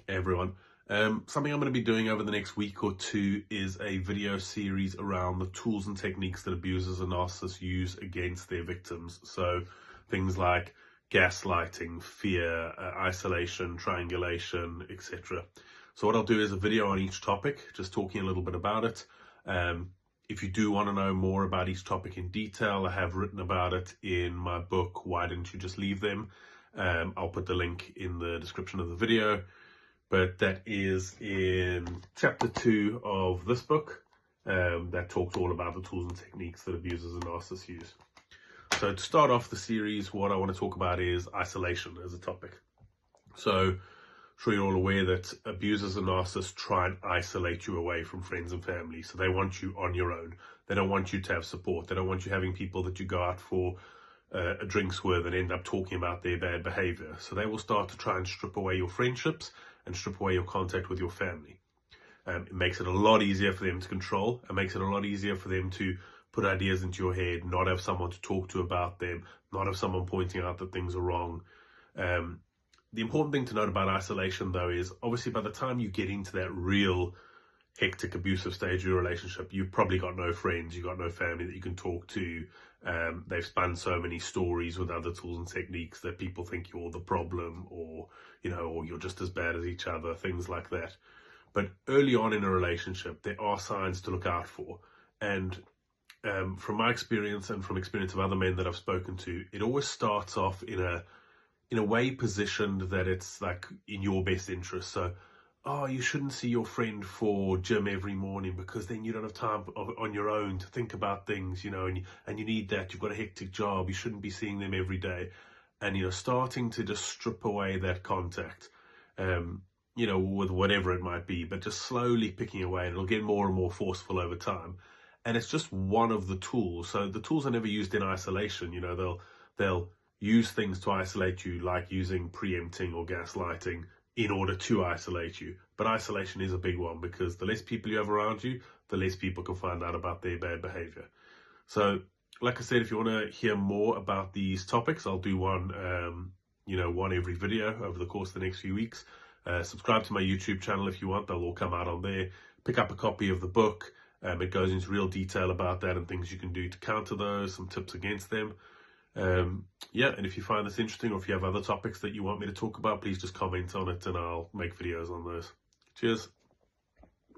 Hey everyone. Something I'm going to be doing over the next week or two is a video series around the tools and techniques that abusers and narcissists use against their victims. So things like gaslighting, fear, isolation, triangulation, etc. So what I'll do is a video on each topic, just talking a little bit about it. If you do want to know more about each topic in detail, I have written about it in my book, Why Didn't You Just Leave Them? I'll put the link in the description of the video. But that is in chapter 2 of this book that talks all about the tools and techniques that abusers and narcissists use. So to start off the series, what I want to talk about is isolation as a topic. So I'm sure you're all aware that abusers and narcissists try and isolate you away from friends and family. So they want you on your own. They don't want you to have support. They don't want you having people that you go out for drinks with and end up talking about their bad behavior. So they will start to try and strip away your friendships and strip away your contact with your family. It makes it a lot easier for them to control. It makes it a lot easier for them to put ideas into your head, not have someone to talk to about them, not have someone pointing out that things are wrong. The important thing to note about isolation, though, is obviously by the time you get into that real hectic, abusive stage of your relationship, you've probably got no friends, you've got no family that you can talk to. They've spun so many stories with other tools and techniques that people think you're the problem, or or you're just as bad as each other, things like that. But early on in a relationship, there are signs to look out for. And from my experience and from experience of other men that I've spoken to, it always starts off in a way positioned that it's like in your best interest. So, oh, you shouldn't see your friend for gym every morning because then you don't have time on your own to think about things, and you need that. You've got a hectic job. You shouldn't be seeing them every day. And, starting to just strip away that contact, with whatever it might be, but just slowly picking away, and it'll get more and more forceful over time. And it's just one of the tools. So the tools are never used in isolation. They'll use things to isolate you, like using preempting or gaslighting in order to isolate you. But isolation is a big one, because the less people you have around you, the less people can find out about their bad behavior. So, like I said, if you want to hear more about these topics, I'll do one every video over the course of the next few weeks. Subscribe to my YouTube channel if you want. They'll all come out on there. Pick up a copy of the book. It goes into real detail about that and things you can do to counter those, some tips against them. And if you find this interesting, or if you have other topics that you want me to talk about, please just comment on it and I'll make videos on those. Cheers.